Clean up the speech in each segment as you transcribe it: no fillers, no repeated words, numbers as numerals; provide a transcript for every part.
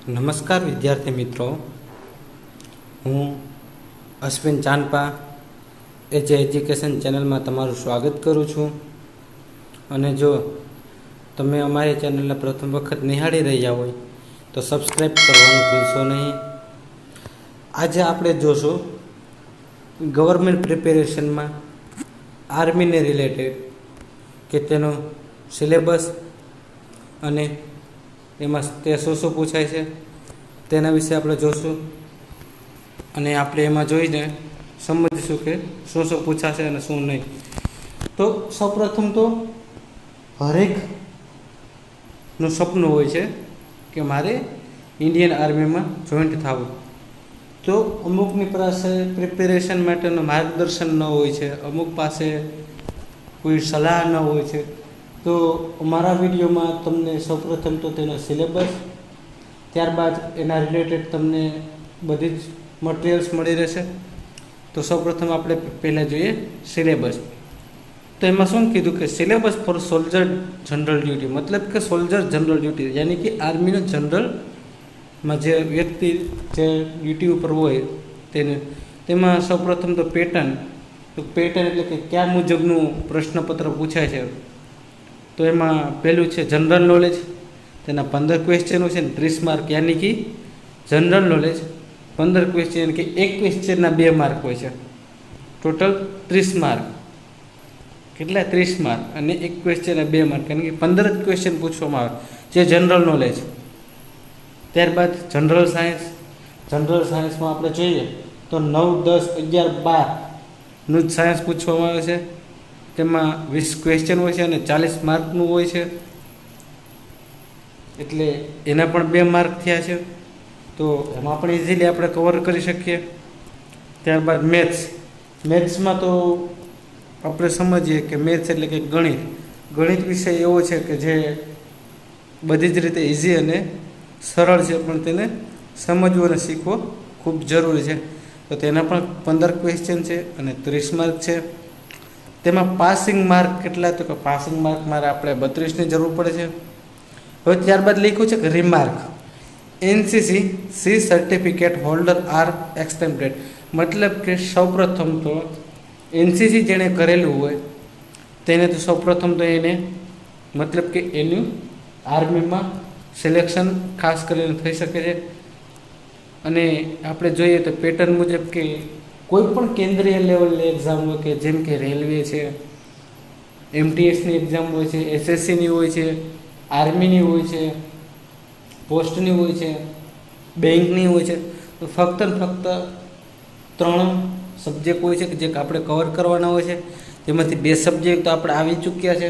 નમસ્કાર વિદ્યાર્થી મિત્રો, હું અશ્વિન ચાંદપા એચ એજ્યુકેશન ચેનલમાં તમારું સ્વાગત કરું છું. અને જો તમે અમારી ચેનલને પ્રથમ વખત નિહાળી રહ્યા હોય તો સબસ્ક્રાઈબ કરવાનું ભૂલશો નહીં. આજે આપણે જોશું ગવર્મેન્ટ પ્રિપેરેશનમાં આર્મીને રિલેટેડ કે તેનો સિલેબસ અને એમાં તે શું શું પૂછાય છે તેના વિશે આપણે જોશું. અને આપણે એમાં જોઈને સમજીશું કે શું શું પૂછાશે અને શું નહીં. તો સૌપ્રથમ તો હરેકનું સપનું હોય છે કે મારે ઇન્ડિયન આર્મીમાં જોઈન્ટ થવું. તો અમુકની પાસે પ્રિપેરેશન માટેનું માર્ગદર્શન ન હોય છે, અમુક પાસે કોઈ સલાહ ન હોય છે. તો અમારા વિડીયોમાં તમને સૌપ્રથમ તો તેનો સિલેબસ, ત્યારબાદ એના રિલેટેડ તમને બધી જ મટીરિયલ્સ મળી રહેશે. તો સૌપ્રથમ આપણે પહેલાં જોઈએ સિલેબસ. તો એમાં શું કીધું કે syllabus for soldier general duty, મતલબ કે સોલ્જર જનરલ ડ્યુટી યાની કે આર્મીનો જનરલમાં જે વ્યક્તિ જે ડ્યુટી ઉપર હોય તેમાં સૌપ્રથમ તો પેટર્ન એટલે કે કયા મુજબનું પ્રશ્નપત્ર પૂછાય છે. તો એમાં પહેલું છે જનરલ નોલેજ, તેના 15 ક્વેશ્ચનો છે ને 30 માર્ક, યાની કે જનરલ નોલેજ 15 ક્વેશ્ચન કે એક ક્વેશ્ચનના 2 માર્ક હોય છે. ટોટલ 30 માર્ક, કેટલા 30 માર્ક, અને એક ક્વેશ્ચનના 2 માર્ક, કારણ કે 15 જ ક્વેશ્ચન પૂછવામાં આવે જે જનરલ નોલેજ. ત્યારબાદ જનરલ સાયન્સમાં આપણે જોઈએ તો 9, 10, 11, 12નું જ સાયન્સ પૂછવામાં આવે છે. તેમાં 20 ક્વેશ્ચન હોય છે અને 40 માર્કનું હોય છે, એટલે એના પણ 2 માર્ક થયા છે. તો એમાં પણ ઇઝીલી આપણે કવર કરી શકીએ. ત્યારબાદ મેથ્સમાં તો આપણે સમજીએ કે મેથ્સ એટલે કે ગણિત વિષય એવો છે કે જે બધી જ રીતે ઇઝી અને સરળ છે, પણ તેને સમજવો અને શીખવો ખૂબ જરૂરી છે. તો તેના પણ 15 ક્વેશ્ચન છે અને 30 માર્ક છે. તેમાં પાસિંગ માર્ક કેટલા, તો કે પાસિંગ માર્ક મારે આપણે 32ની જરૂર પડે છે. હવે ત્યારબાદ લખ્યું છે કે remark, NCC C certificate holder are exempted, મતલબ કે સૌપ્રથમ તો એનસીસી જેણે કરેલું હોય તેને તો સૌપ્રથમ તો એને મતલબ કે એનું આર્મીમાં સિલેક્શન ખાસ કરીને થઈ શકે છે. અને આપણે જોઈએ તો પેટર્ન મુજબ કે કોઈ પણ કેન્દ્રીય લેવલની એક્ઝામ હોય કે જેમ કે રેલવે છે, એમટીએસની એક્ઝામ હોય છે, એસએસસીની હોય છે, આર્મીની હોય છે, પોસ્ટની હોય છે, બેંકની હોય છે. તો ફક્ત 3 સબ્જેક્ટ હોય છે કે જે આપણે કવર કરવાના હોય છે. તેમાંથી 2 સબ્જેક્ટ તો આપણે આવી ચૂક્યા છે,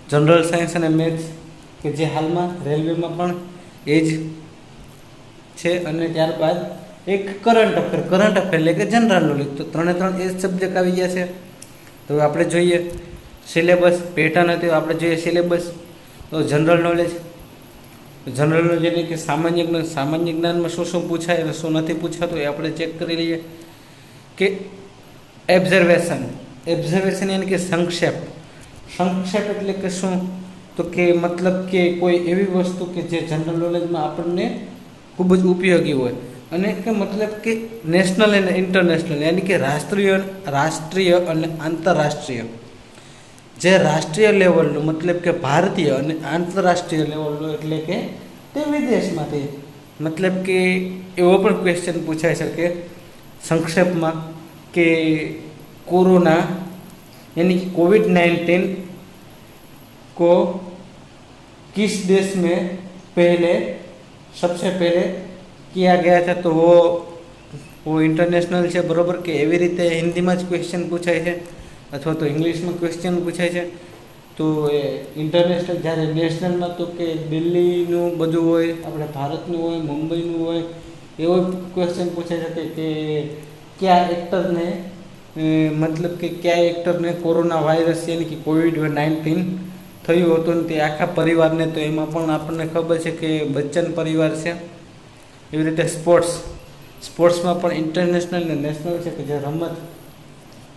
જનરલ સાયન્સ અને મેથ્સ, કે જે હાલમાં રેલવેમાં પણ એ જ છે. અને ત્યારબાદ એક કરંટ અફેર એટલે કે જનરલ નોલેજ. તો 3 એ જ સબ્જેક્ટ આવી ગયા છે. તો આપણે જોઈએ સિલેબસ, પેટર્ન હતી આપણે જોઈએ સિલેબસ. તો જનરલ નોલેજ એટલે કે સામાન્ય જ્ઞાનમાં શું શું પૂછાય અને શું નથી પૂછાતું એ આપણે ચેક કરી લઈએ. કે એબ્ઝર્વેશન યાની કે સંક્ષેપ એટલે કે શું, તો કે મતલબ કે કોઈ એવી વસ્તુ કે જે જનરલ નોલેજમાં આપણને ખૂબ જ ઉપયોગી હોય. અને કે મતલબ કે નેશનલ અને ઇન્ટરનેશનલ યાની કે રાષ્ટ્રીય અને આંતરરાષ્ટ્રીય, જે રાષ્ટ્રીય લેવલનું મતલબ કે ભારતીય અને આંતરરાષ્ટ્રીય લેવલનું એટલે કે તે વિદેશમાંથી, મતલબ કે એવો પણ ક્વેશ્ચન પૂછાઈ શકે સંક્ષેપમાં કે कोरोना यानी कि कोविड-19 को किस देश में सबसे पहले किया गया था. तो वो इंटरनेशनल है बराबर, કે એવી રીતે હિન્દીમાં જ ક્વેશ્ચન પૂછાય છે અથવા તો ઇંગ્લિશમાં ક્વેશ્ચન પૂછાય છે. તો એ ઇન્ટરનેશનલ, જ્યારે નેશનલમાં તો કે દિલ્હીનું બધું હોય, આપણે ભારતનું હોય, મુંબઈનું હોય, એવો ક્વેશ્ચન પૂછાય છે કે કયા એક્ટરને मतलब કે કયા એક્ટરને કોરોના વાયરસ યાની કે કોવિડ-19 થયું હતું ને તે આખા પરિવારને. તો એમાં પણ આપણને ખબર છે કે બચ્ચન પરિવાર છે. એવી રીતે સ્પોર્ટ્સમાં પણ ઇન્ટરનેશનલ અને નેશનલ છે કે જે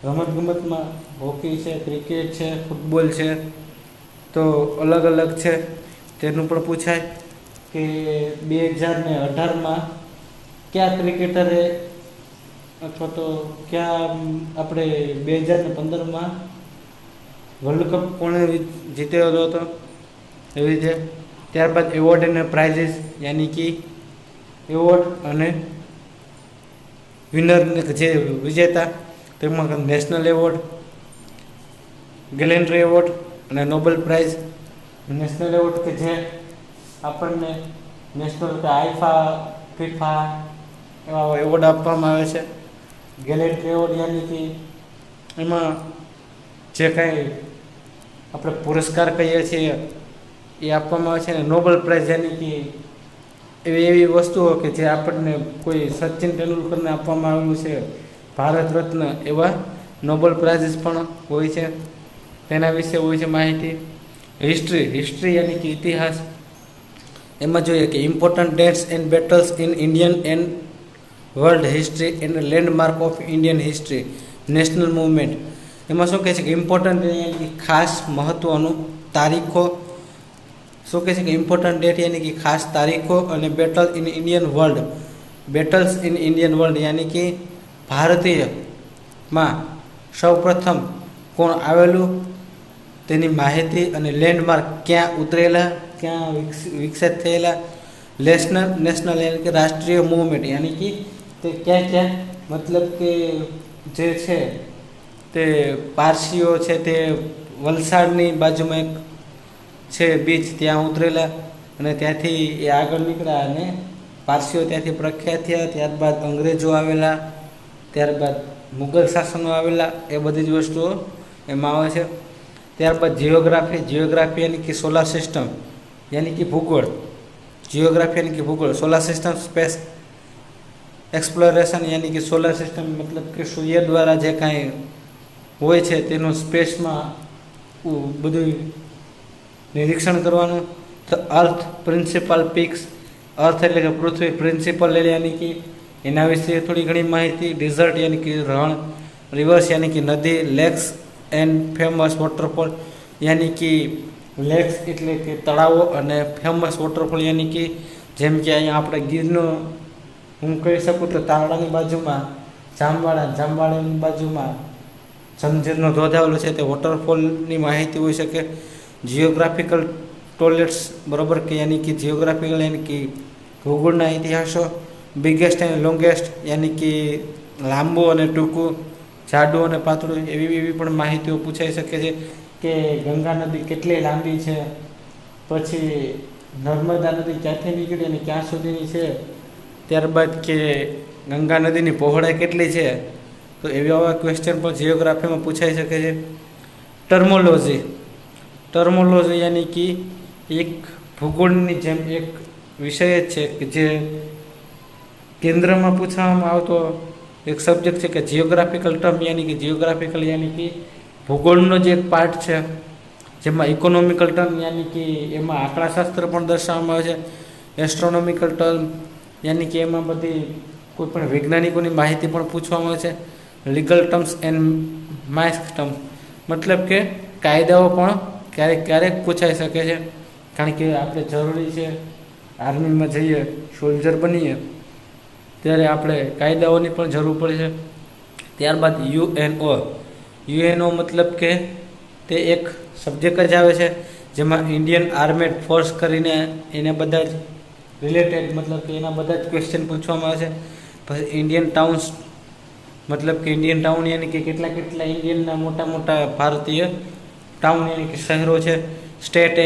રમતગમતમાં હોકી છે, ક્રિકેટ છે, ફૂટબોલ છે, તો અલગ અલગ છે તેનું પણ પૂછાય. કે કે 2018માં કયા ક્રિકેટરે અથવા તો કયા આપણે 2015માં વર્લ્ડ કપ કોણે જીતેલો હતો, એવી રીતે. ત્યારબાદ એવોર્ડ અને પ્રાઇઝીસ યાની કે એવોર્ડ અને વિનર જે વિજેતા, તેમાં નેશનલ એવોર્ડ, ગેલેન્ટ્રી એવોર્ડ અને નોબેલ પ્રાઇઝ. નેશનલ એવોર્ડ કે જે આપણને નેશનલ કે આઈફા ફીફા એવા એવોર્ડ આપવામાં આવે છે. ગેલેન્ટ્રી એવોર્ડ યાની કે એમાં જે કાંઈ આપણે પુરસ્કાર કહીએ છીએ એ આપવામાં આવે છે. અને નોબેલ પ્રાઇઝ યાની કે એવી વસ્તુઓ કે જે આપણને કોઈ સચિન તેંડુલકરને આપવામાં આવેલું છે, ભારત રત્ન, એવા નોબેલ પ્રાઇઝીસ પણ હોય છે. તેના વિશે હોય છે માહિતી. હિસ્ટ્રી યાની કે ઇતિહાસ, એમાં જોઈએ કે important dates and battles in Indian and world history and landmark of Indian history, national movement. એમાં શું કહે છે કે ઇમ્પોર્ટન્ટ યાની કે ખાસ મહત્ત્વનું, તારીખો. શું કહે છે કે ઇમ્પોર્ટન્ટ ડેટ યાની કે ખાસ તારીખો, અને battle in Indian world, battles in Indian world યાની કે ભારતીયમાં સૌપ્રથમ કોણ આવેલું તેની માહિતી, અને લેન્ડમાર્ક ક્યાં ઉતરેલા, ક્યાં વિકસિત થયેલા. નેશનલ યાની કે રાષ્ટ્રીય મૂવમેન્ટ યાની કે તે ક્યાં ક્યાં, મતલબ કે જે છે તે પારસીઓ છે તે વલસાડની બાજુમાં એક છે બીચ, ત્યાં ઉતરેલા અને ત્યાંથી એ આગળ નીકળ્યા અને પારસીઓ ત્યાંથી પ્રખ્યાત થયા. ત્યારબાદ અંગ્રેજો આવેલા, ત્યારબાદ મુગલ શાસનો આવેલા, એ બધી જ વસ્તુઓ એમાં આવે છે. ત્યારબાદ જિયોગ્રાફી યાની કે સોલાર સિસ્ટમ યાની કે ભૂગોળ. જિયોગ્રાફી યાની કે ભૂગોળ. સોલાર સિસ્ટમ સ્પેસ એક્સપ્લોરેશન યાની કે સોલાર સિસ્ટમ મતલબ કે સૂર્ય દ્વારા જે કાંઈ હોય છે તેનું સ્પેસમાં બધું નિરીક્ષણ કરવાનું. તો અર્થ પ્રિન્સિપલ પીક્સ, અર્થ એટલે કે પૃથ્વી, પ્રિન્સિપલ યાની કે એના વિશે થોડી ઘણી માહિતી. ડિઝર્ટ યાની કે રણ, રિવર્સ યાની કે નદી, લેક્સ એન્ડ ફેમસ વોટરફોલ યાની કે લેક્સ એટલે કે તળાવો, અને ફેમસ વોટરફોલ યાની કે જેમ કે અહીંયા આપણે ગીરનો હું કહી શકું તો તારડાની બાજુમાં જામવાડાની બાજુમાં જમજેરનો ધોધ આવેલો છે, તે વોટરફોલની માહિતી હોઈ શકે. જિયોગ્રાફિકલ ટોલેટ્સ, બરાબર કે યાની કે જિયોગ્રાફિકલ યાની કે ભૂગોળના ઇતિહાસો. બિગેસ્ટ એન્ડ લોંગેસ્ટ યાની કે લાંબુ અને ટૂંકું, જાડું અને પાતળું, એવી પણ માહિતીઓ પૂછાઈ શકે છે. કે ગંગા નદી કેટલી લાંબી છે, પછી નર્મદા નદી ક્યાંથી નીકળી અને ક્યાં સુધીની છે, ત્યારબાદ કે ગંગા નદીની પહોળાઈ કેટલી છે. તો એવા ક્વેશ્ચન પણ જિયોગ્રાફીમાં પૂછાઈ શકે છે. ટર્મોલોજી યાની કે એક ભૂગોળની જેમ એક વિષય જ છે કે જે કેન્દ્રમાં પૂછવામાં આવતો એક સબ્જેક્ટ છે. કે જિયોગ્રાફિકલ ટર્મ યાની કે જિયોગ્રાફિકલ યાની કે ભૂગોળનો જે એક પાર્ટ છે, જેમાં ઇકોનોમિકલ ટર્મ યાની કે એમાં આંકડાશાસ્ત્ર પણ દર્શાવવામાં આવે છે. એસ્ટ્રોનોમિકલ ટર્મ યાની કે એમાં બધી કોઈ પણ વૈજ્ઞાનિકોની માહિતી પણ પૂછવામાં આવે છે. Legal terms and mask term, મતલબ કે કાયદાઓ પણ ક્યારેક પૂછાઈ શકે છે, કારણ કે આપણે જરૂરી છે આર્મીમાં જઈએ, સોલ્જર બનીએ ત્યારે આપણે કાયદાઓની પણ જરૂર પડે છે. ત્યારબાદ યુએનઓ મતલબ કે તે એક સબ્જેક્ટ જ આવે છે જેમાં ઇન્ડિયન આર્મેડ ફોર્સ કરીને એને બધા જ રિલેટેડ મતલબ કે એના બધા જ ક્વેશ્ચન પૂછવામાં આવે છે. પછી ઇન્ડિયન ટાઉન્સ મતલબ કે ઇન્ડિયન ટાઉન યાની કે કેટલા ઇન્ડિયનના મોટા ભારતીય ટાઉન યાની કે શહેરો છે. સ્ટેટ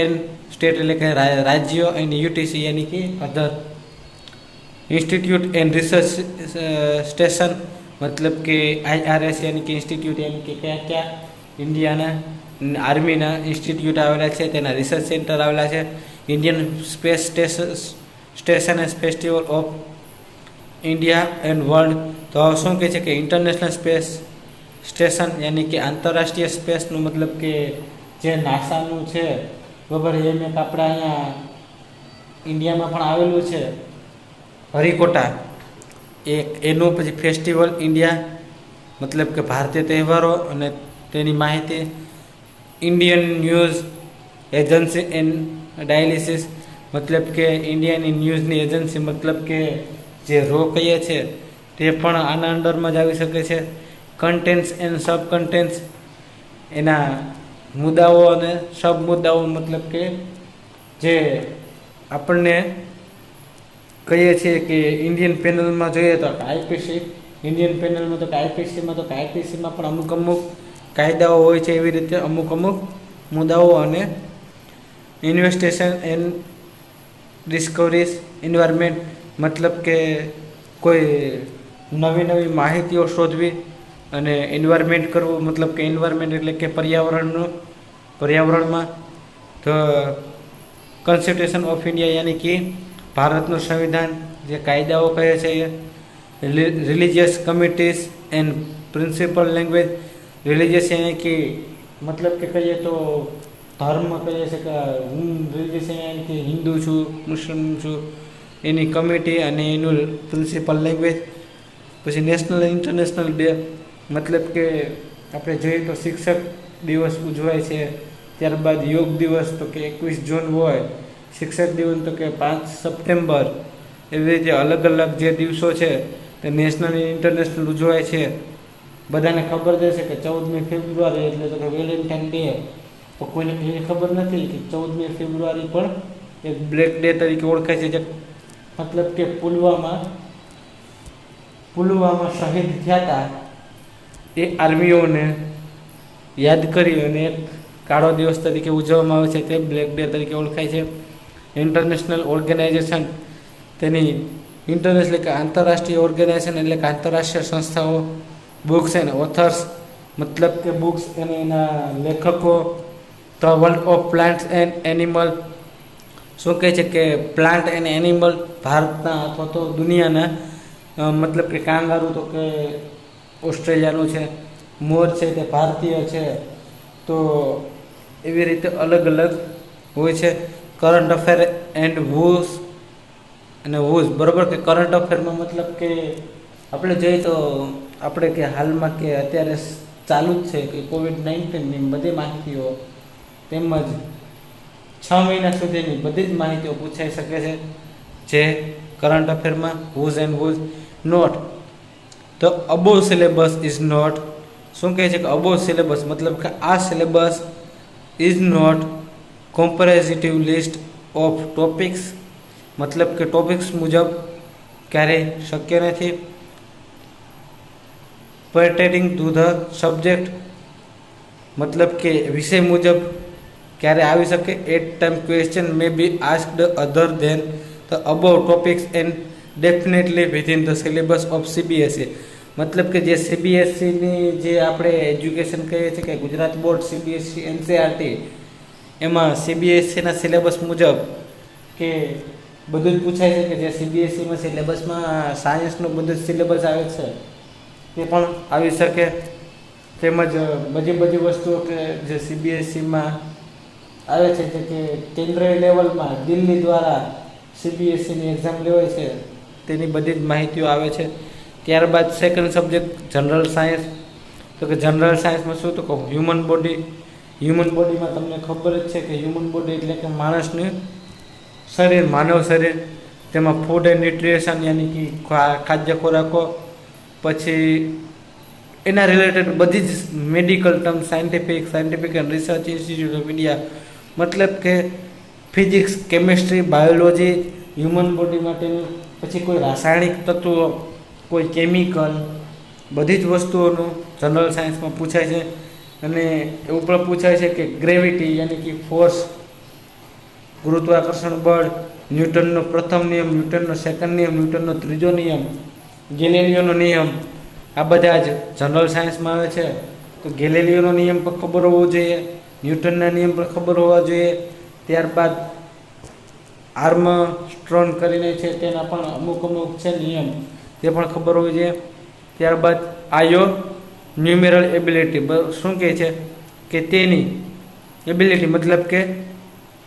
એટલે કે રાજ્યો, એન્ડ યુટીસી યાની કે અધર. ઇન્સ્ટિટ્યૂટ એન્ડ રિસર્ચ સ્ટેશન મતલબ કે IRS યાની કે ઇન્સ્ટિટ્યૂટ યાની કે ક્યાં ઇન્ડિયાના આર્મીના ઇન્સ્ટિટ્યૂટ આવેલા છે, તેના રિસર્ચ સેન્ટર આવેલા છે. Indian space station and festival of India and world. તો શું કહે છે કે ઇન્ટરનેશનલ સ્પેસ સ્ટેશન યાની કે આંતરરાષ્ટ્રીય સ્પેસનું મતલબ કે જે નાસાનું છે બરાબર, એમ એક આપણે અહીંયા ઇન્ડિયામાં પણ આવેલું છે હરિકોટા, એનું પછી ફેસ્ટિવલ ઇન્ડિયા મતલબ કે ભારતીય તહેવારો અને તેની માહિતી. Indian news agency and dialysis મતલબ કે ઇન્ડિયાની ન્યૂઝની એજન્સી મતલબ કે જે રો કહીએ છે તે પણ આના અંડરમાં જ આવી શકે છે. કન્ટેન્ટ્સ એન્ડ સબ કન્ટેન્ટ્સ, એના મુદ્દાઓ અને સબ મુદ્દાઓ, મતલબ કે જે આપણને કહીએ છીએ કે ઇન્ડિયન પેનલમાં જોઈએ તો આઈપીસી, ઇન્ડિયન પેનલમાં તો કે આઈપીસીમાં તો કે આઈપીસીમાં પણ અમુક અમુક કાયદાઓ હોય છે. એવી રીતે અમુક અમુક મુદ્દાઓ અને ઇન્વેસ્ટિગેશન એન્ડ ડિસ્કવરીઝ એન્વાયરમેન્ટ, મતલબ કે કોઈ નવી નવી માહિતીઓ શોધવી અને એન્વાયરમેન્ટ કરવું, મતલબ કે એન્વાયરમેન્ટ એટલે કે પર્યાવરણમાં તો કોન્સ્ટિટ્યુશન ઓફ ઇન્ડિયા યાની કે ભારતનું સંવિધાન, જે કાયદાઓ કહે છે એ religious committees and principal language. Religious યાની કે મતલબ કે કહીએ તો ધર્મ કહીએ છીએ કે હું રિલિજિયસ યાની કે હિન્દુ છું, મુસ્લિમ છું, એની કમિટી અને એનું પ્રિન્સિપલ લેંગ્વેજ. પછી નેશનલ ઇન્ટરનેશનલ ડે, મતલબ કે આપણે જોઈએ તો શિક્ષક દિવસ ઉજવાય છે. ત્યારબાદ યોગ દિવસ તો કે 21 જૂન હોય, શિક્ષક દિવસ તો કે 5 સપ્ટેમ્બર. એવી રીતે અલગ અલગ જે દિવસો છે તે નેશનલ ઇન્ટરનેશનલ ઉજવાય છે. બધાને ખબર જ છે કે 14મી ફેબ્રુઆરી એટલે તો કે વેલેન્ટાઇન ડે, તો કોઈને એની ખબર નથી કે 14મી ફેબ્રુઆરી પણ એક બ્લેક ડે તરીકે ઓળખાય છે. જે મતલબ કે પુલવામા શહીદ થયા હતા એ આર્મીઓને યાદ કરી અને એક કાળો દિવસ તરીકે ઉજવવામાં આવે છે, તે બ્લેક ડે તરીકે ઓળખાય છે. ઇન્ટરનેશનલ ઓર્ગેનાઇઝેશન, તેની ઇન્ટરનેશનલ કે આંતરરાષ્ટ્રીય ઓર્ગેનાઇઝેશન એટલે કે આંતરરાષ્ટ્રીય સંસ્થાઓ. બુક્સ એન્ડ ઓથર્સ, મતલબ કે બુક્સ અને એના લેખકો. The world of plants and animal, શું કહે છે કે પ્લાન્ટ એન્ડ એનિમલ ભારતના અથવા તો દુનિયાના, મતલબ કે કાંગારૂ તો કે ઓસ્ટ્રેલિયાનું છે, મોર છે તે ભારતીય છે. તો એવી રીતે અલગ અલગ હોય છે. કરંટ અફેર એન્ડ વૂઝ અને વૂઝ, બરાબર કે કરંટ અફેરમાં મતલબ કે આપણે જોઈએ તો આપણે કે હાલમાં કે અત્યારે ચાલુ જ છે કે COVID-19ની બધી માહિતીઓ તેમજ 6 મહિના સુધીની બધી જ માહિતીઓ પૂછાઈ શકે છે જે કરંટ અફેરમાં. Who's and who's not, the above syllabus is not, શું કહે છે કે અબોવ સિલેબસ મતલબ કે આ syllabus is not comparative list of topics, મતલબ કે ટોપિક્સ મુજબ ક્યારેય શક્ય નથી. pertaining to the subject, મતલબ કે વિષય મુજબ ક્યારે આવી શકે. At time question may be asked other than the above topics and definitely within the syllabus of CBSE, મતલબ કે જે CBSEની જે આપણે એજ્યુકેશન કહીએ છીએ કે ગુજરાત બોર્ડ, CBSE, NCERT, એમાં CBSEના સિલેબસ મુજબ કે બધું જ પૂછાય છે કે જે CBSEમાં સિલેબસમાં સાયન્સનું બધું જ સિલેબસ આવે છે તે પણ આવી શકે. તેમજ બધી વસ્તુઓ કે જે CBSEમાં આવે છે, જે કે કેન્દ્રીય લેવલમાં દિલ્હી દ્વારા CBSEની એક્ઝામ લેવાય છે તેની બધી જ માહિતીઓ આવે છે. ત્યારબાદ સેકન્ડ સબ્જેક્ટ જનરલ સાયન્સ, તો કે જનરલ સાયન્સમાં શું તો કહું હ્યુમન બોડી. હ્યુમન બોડીમાં તમને ખબર જ છે કે હ્યુમન બોડી એટલે કે માણસનું શરીર, માનવ શરીર. તેમાં ફૂડ એન્ડ ન્યુટ્રિશન યાની કે ખાદ્ય ખોરાકો, પછી એના રિલેટેડ બધી જ medical term, scientific and research institute of India, મતલબ કે physics, chemistry, biology, human body માટેનું, પછી કોઈ રાસાયણિક તત્વો, કોઈ કેમિકલ, બધી જ વસ્તુઓનું જનરલ સાયન્સમાં પૂછાય છે. અને એવું પણ પૂછાય છે કે ગ્રેવિટી યાની કે ફોર્સ, ગુરુત્વાકર્ષણ બળ, ન્યૂટનનો પ્રથમ નિયમ, ન્યૂટનનો સેકન્ડ નિયમ, ન્યૂટનનો ત્રીજો નિયમ, ગેલિલિયોનો નિયમ, આ બધા જ જનરલ સાયન્સમાં આવે છે. તો ગેલિલિયોનો નિયમ પણ ખબર હોવો જોઈએ, ન્યૂટનના નિયમ પણ ખબર હોવા જોઈએ. ત્યારબાદ આર્મસ્ટ્રોંગ કરીને છે તેના પણ અમુક છે નિયમ, તે પણ ખબર હોવી જોઈએ. ત્યારબાદ આયો ન્યુમેરલ એબિલિટી, શું કહે છે કે તેની એબિલિટી મતલબ કે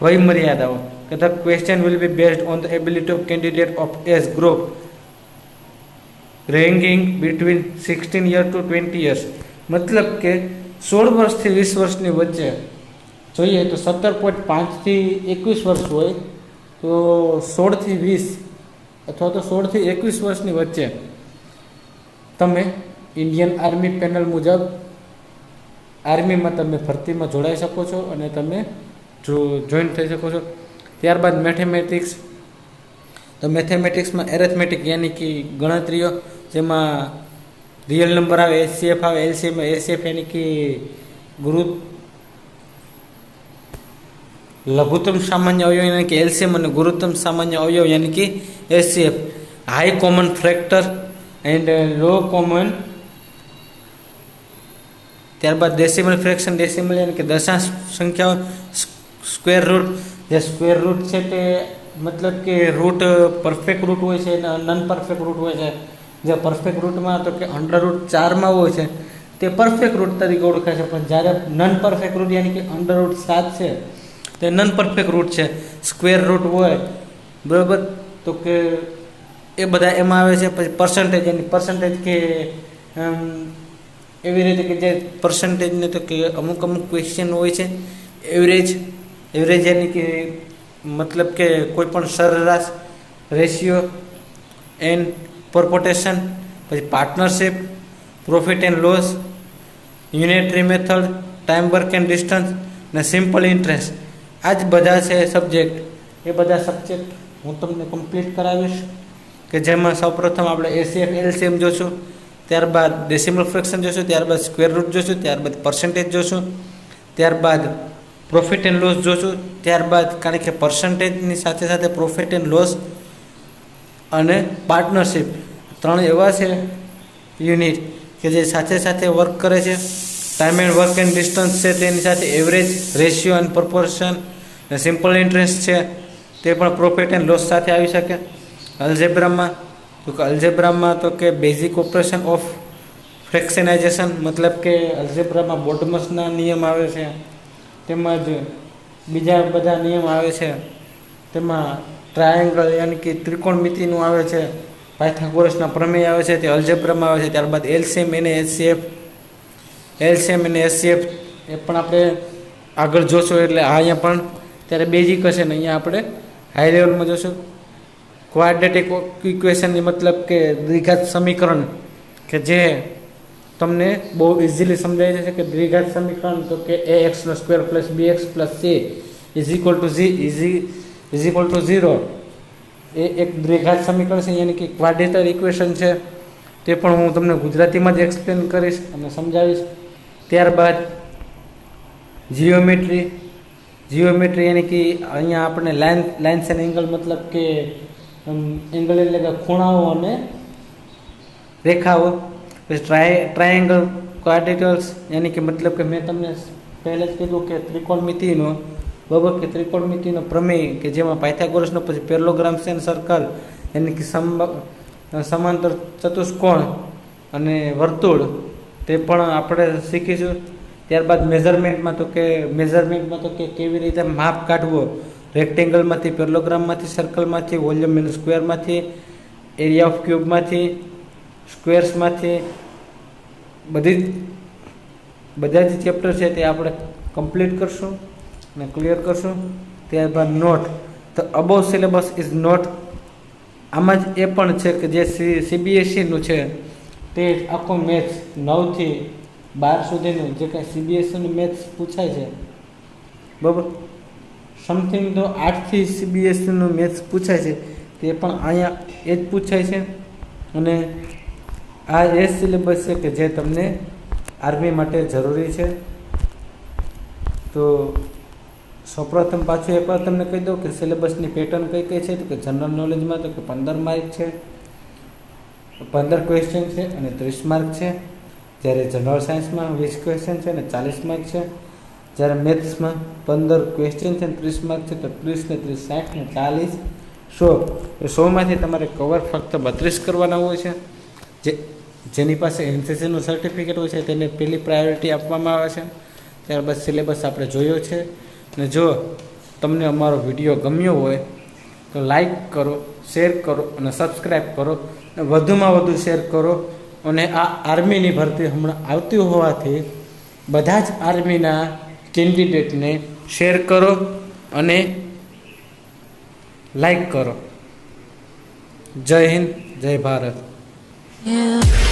વય મર્યાદાઓ, કે the question will be based on the ability of candidate of age group ranking between 16 years to 20 years, મતલબ કે 16 વર્ષથી 20 વર્ષની વચ્ચે જોઈએ તો 17.5 થી 21 વર્ષ હોય તો 16 થી 20 અથવા તો 16 થી 21 વર્ષની વચ્ચે તમે ઇન્ડિયન આર્મી પેનલ મુજબ આર્મીમાં તમે ભરતીમાં જોડાઈ શકો છો અને તમે જોઈન થઈ શકો છો. ત્યારબાદ મેથેમેટિક્સ, તો મેથેમેટિક્સમાં એરેથમેટિક યાની કે ગણતરીઓ, જેમાં રિયલ નંબર આવે, એચસીએફ આવે, એલસીએમ, એચસીએફ યાની કે લઘુત્તમ સામાન્ય અવયવ યાની કે એલસીએમ અને ગુરુત્તમ સામાન્ય અવયવ યાની કે HCF, high common factor and low common. ત્યારબાદ ડેસિમલ ફ્રેક્શન, ડેસિમલ યાની કે દશાંશ સંખ્યાઓ, સ્ક્વેર રૂટ, જે સ્ક્વેર રૂટ છે તે મતલબ કે રૂટ પરફેક્ટ રૂટ હોય છે અને નન પરફેક્ટ રૂટ હોય છે. જે પરફેક્ટ રૂટમાં તો કે અંડર રૂટ 4માં હોય છે તે પરફેક્ટ રૂટ તરીકે ઓળખાય છે, પણ જ્યારે નન પરફેક્ટ રૂટ યાની કે અંડર રૂટ 7 છે તે નન પરફેક્ટ રૂટ છે. સ્ક્વેર રૂટ હોય બરાબર, તો કે એ બધા એમાં આવે છે. પછી પર્સન્ટેજ, એની પર્સન્ટેજ કે એવી રીતે કે જે પર્સન્ટેજને તો કે અમુક ક્વેશ્ચન હોય છે. એવરેજ યાની કે મતલબ કે કોઈ પણ સરેરાશ, રેશિયો એન્ડ પ્રોપોર્ટેશન. પછી partnership, profit and loss, unitary method, time work and distance ને સિમ્પલ ઇન્ટરેસ્ટ. આ જ બધા છે સબ્જેક્ટ. એ બધા સબ્જેક્ટ હું તમને કમ્પ્લીટ કરાવીશ, કે જેમાં સૌપ્રથમ આપણે એસીએફ એલસીએમ જોશું, ત્યારબાદ ડેસિમલ ફ્રેક્શન જોશું, ત્યારબાદ સ્ક્વેર રૂટ જોશું, ત્યારબાદ પર્સન્ટેજ જોશું, ત્યારબાદ પ્રોફિટ એન્ડ લોસ જોશું, ત્યારબાદ કારણ કે પર્સન્ટેજની સાથે સાથે પ્રોફિટ એન્ડ લોસ અને પાર્ટનરશિપ 3 એવા છે યુનિટ કે જે સાથે સાથે વર્ક કરે છે. Time and work and distance છે, તેની સાથે એવરેજ, રેશિયો એન્ડ પ્રોપોર્શન અને સિમ્પલ ઇન્ટરેસ્ટ છે, તે પણ પ્રોફિટ એન્ડ લોસ સાથે આવી શકે. અલ્જેબ્રામાં તો કે બેઝિક ઓપરેશન ઓફ ફ્રેક્શનાઇઝેશન, મતલબ કે અલ્જેબ્રામાં બોડમસના નિયમ આવે છે, તેમજ બીજા બધા નિયમ આવે છે. તેમાં ટ્રાયેંગલ યાની કે ત્રિકોણમિતિનું આવે છે, પાયથાગોરસના પ્રમેય આવે છે, તે અલ્જેબ્રામાં આવે છે. ત્યારબાદ એલસીએમ અને એચસીએફ એ પણ આપણે આગળ જોશું. એટલે અહીંયા પણ ત્યારે બેઝિક હશે ને અહીંયા આપણે હાઈ લેવલમાં જોશું. ક્વાડ્રેટિક ઇક્વેશનની મતલબ કે દ્વિઘાત સમીકરણ, કે જે તમને બહુ ઇઝીલી સમજાઈ જશે કે દ્વિઘાત સમીકરણ તો કે ax² + bx + c = 0 એ એક દ્વિઘાત સમીકરણ છે, યાની કે ક્વાડ્રેટિક ઇક્વેશન છે. તે પણ હું તમને ગુજરાતીમાં જ એક્સપ્લેન કરીશ અને સમજાવીશ. ત્યારબાદ જીઓમેટ્રી યાની કે અહીંયા આપણે લાઇન્સ એન્ડ એંગલ, મતલબ કે એંગલ એટલે કે ખૂણાઓ અને રેખાઓ. પછી ટ્રાયેંગલ, ક્વાડ્રિલેટરલ્સ યાની કે મતલબ કે મેં તમને પહેલે જ કીધું કે ત્રિકોણમિતિનો બરાબર, કે ત્રિકોણમિતિનો પ્રમેય, કે જેમાં પાયથાગોરસનો, પછી પેરલોગ્રામ્સ એન્ડ સર્કલ યાની કે સમાંતર ચતુષ્કોણ અને વર્તુળ, તે પણ આપણે શીખીશું. ત્યારબાદ મેઝરમેન્ટમાં તો કે કેવી રીતે માપ કાઢવો, રેક્ટેંગલમાંથી, પેરલોગ્રામમાંથી, સર્કલમાંથી, વોલ્યુમ એન્ડ સ્ક્વેરમાંથી, એરિયા ઓફ ક્યુબમાંથી, સ્ક્વેર્સમાંથી, બધા જ ચેપ્ટર છે તે આપણે કમ્પ્લીટ કરશું અને ક્લિયર કરશું. ત્યારબાદ note, the above syllabus is not. આમાં જ એ પણ છે કે જે સીબીએસઈનું છે તે આખો મેથ્સ 9 થી 12 સુધીનું જે કાંઈ સીબીએસઈનું મેથ્સ પૂછાય છે બરાબર, સમથિંગ તો 8 થી સીબીએસઈનું મેથ્સ પૂછાય છે, તે પણ અહીંયા એ જ પૂછાય છે. અને આ એ સિલેબસ છે કે જે તમને આર્મી માટે જરૂરી છે. તો સૌપ્રથમ પાછું એકવાર તમને કહી દઉં કે સિલેબસની પેટર્ન કઈ કઈ છે. તો કે જનરલ નોલેજમાં તો કે 15 માર્ક છે, 15 ક્વેશ્ચન છે અને 30 માર્ક છે. જ્યારે જનરલ સાયન્સમાં 20 ક્વેશ્ચન છે અને 40 માર્ક છે. જ્યારે મેથ્સમાં 15 ક્વેશ્ચન છે અને 30 માર્ક છે. તો 30 ને 30 60 ને 40 100. એ 100માંથી તમારે કવર ફક્ત 32 કરવાના હોય છે. જેની પાસે એનસીસીનું સર્ટિફિકેટ હોય છે તેને પહેલી પ્રાયોરિટી આપવામાં આવે છે. ત્યારબાદ સિલેબસ આપણે જોયો છે. અને જો તમને અમારો વિડીયો ગમ્યો હોય તો લાઈક કરો, શેર કરો અને સબસ્ક્રાઈબ કરો, અને વધુમાં વધુ શેર કરો. અને આ આર્મીની ભરતી હમણાં આવતી હોવાથી બધા જ આર્મીના કેન્ડિડેટને શેર કરો અને લાઈક કરો. જય હિન્દ, જય ભારત. Yeah.